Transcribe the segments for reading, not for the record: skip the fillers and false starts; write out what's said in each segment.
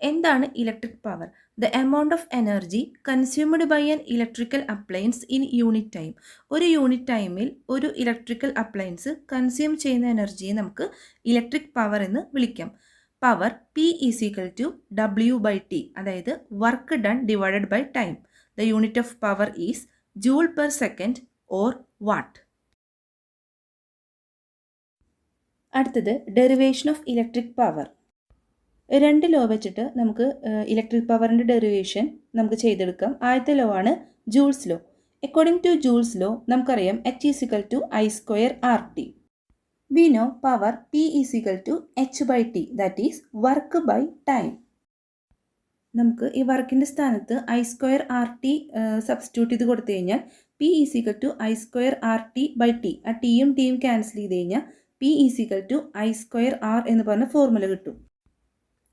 എന്താണ് electric power? The amount of energy consumed by an electrical appliance in unit time. ഒരു unit ടൈമിൽ ഒരു electrical appliance consume ചെയ്യുന്ന എനർജിയെ നമുക്ക് ഇലക്ട്രിക് പവർ എന്ന് വിളിക്കാം. Power P is equal to W by T, അതായത് work done divided by time. The unit of power is joule per second or watt. അടുത്തത് derivation of electric power. രണ്ട് law വെച്ചിട്ട് നമുക്ക് electric പവറിൻ്റെ derivation നമുക്ക് ചെയ്തെടുക്കാം. ആദ്യത്തെ ലോ ആണ് Joule's law. According to Joule's law നമുക്കറിയാം H is equal to I square RT. We know power P is equal to H by T, that is work by time. നമുക്ക് ഈ വർക്കിൻ്റെ സ്ഥാനത്ത് I square RT substitute ചെയ്ത് കൊടുത്തു കഴിഞ്ഞാൽ P is equal to I square RT by T. ആ ടിയും ടിയും ക്യാൻസൽ ചെയ്ത് കഴിഞ്ഞാൽ P is equal to I square R എന്ന് പറഞ്ഞ ഫോർമുല കിട്ടും.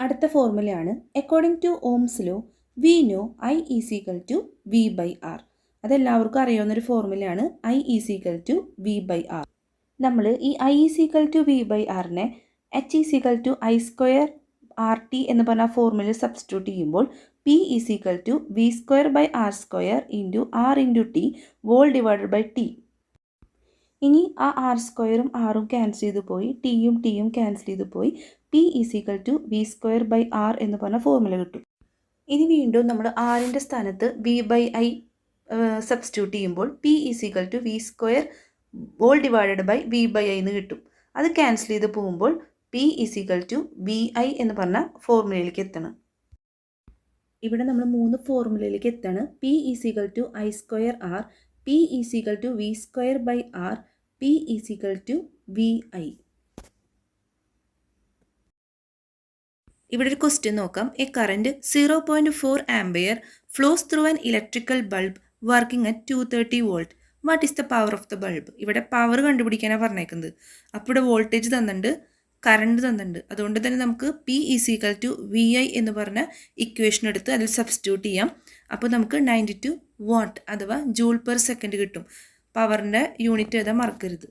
അടുത്ത ഫോർമുലയാണ് according to Ohm's law we know I is equal to V by R. അതെല്ലാവർക്കും അറിയാവുന്നൊരു ഫോർമുലയാണ് I is equal to V by R. നമ്മൾ ഈ I is equal to V by ആറിനെ H is equal to I square R T എന്ന് പറഞ്ഞ formula substitute ചെയ്യുമ്പോൾ P is equal to V square by R square into R into T whole divided by T. ഇനി ആ R സ്ക്വയറും ആറും cancel ചെയ്ത് പോയി, ടിയും ടിയും ക്യാൻസൽ ചെയ്ത് പോയി, P is equal to V square by R എന്ന് പറഞ്ഞ ഫോർമുല കിട്ടും. ഇനി വീണ്ടും നമ്മൾ ആറിൻ്റെ സ്ഥാനത്ത് വി ബൈ ഐ സബ്സ്റ്റിറ്റ്യൂട്ട് ചെയ്യുമ്പോൾ P is equal to V square whole divided by V by I എന്ന് കിട്ടും. അത് ക്യാൻസൽ ചെയ്ത് പോകുമ്പോൾ P is equal to V I എന്ന് പറഞ്ഞ ഫോർമുലയിലേക്ക് എത്തണം. ഇവിടെ നമ്മൾ 3 ഫോർമുലയിലേക്ക് എത്താണ്. P is equal to I square R, P is equal to V square by R, P is equal to V I. ഇവിടെ ഒരു ക്വസ്റ്റ്യൻ നോക്കാം. A current 0.4 ampere flows through an electrical bulb working at 230 volt. What is the power of the bulb? ഇവിടെ power കണ്ടുപിടിക്കാനാണ് പറഞ്ഞേക്കുന്നത്. അപ്പോൾ ഇവിടെ voltage തന്നിട്ടുണ്ട്, current തന്നിട്ടുണ്ട്. അതുകൊണ്ട് തന്നെ നമുക്ക് P is equal to V I എന്ന് പറഞ്ഞ ഇക്വേഷൻ എടുത്ത് അതിൽ സബ്സ്റ്റിറ്റ്യൂട്ട് ചെയ്യാം. അപ്പോൾ നമുക്ക് 92 വാട്ട് അഥവാ ജൂൾ പെർ സെക്കൻഡ് കിട്ടും. പവറിൻ്റെ യൂണിറ്റ് എഴുതാൻ മറക്കരുത്.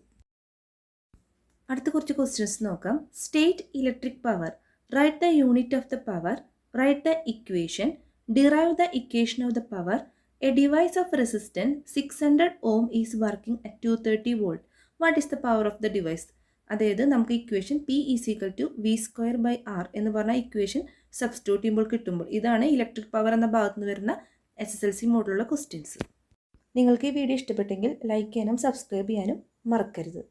അടുത്ത കുറച്ച് ക്വസ്റ്റ്യൻസ് നോക്കാം. State electric power. Write the unit of the power, write the equation, derive the equation of the power. A device of resistance 600 ohm is working at 230 volt. What is the power of the device? അതായത് നമുക്ക് equation P is equal to V square by R എന്ന് പറഞ്ഞ equation substitute ചെയ്യുമ്പോൾ കിട്ടുമ്പോൾ ഇതാണ് electric power എന്ന ഭാഗത്ത് നിന്ന് വരുന്ന SSLC മോഡിലുള്ള ക്വസ്റ്റ്യൻസ്. നിങ്ങൾക്ക് ഈ വീഡിയോ ഇഷ്ടപ്പെട്ടെങ്കിൽ ലൈക്ക് ചെയ്യാനും സബ്സ്ക്രൈബ് ചെയ്യാനും മറക്കരുത്.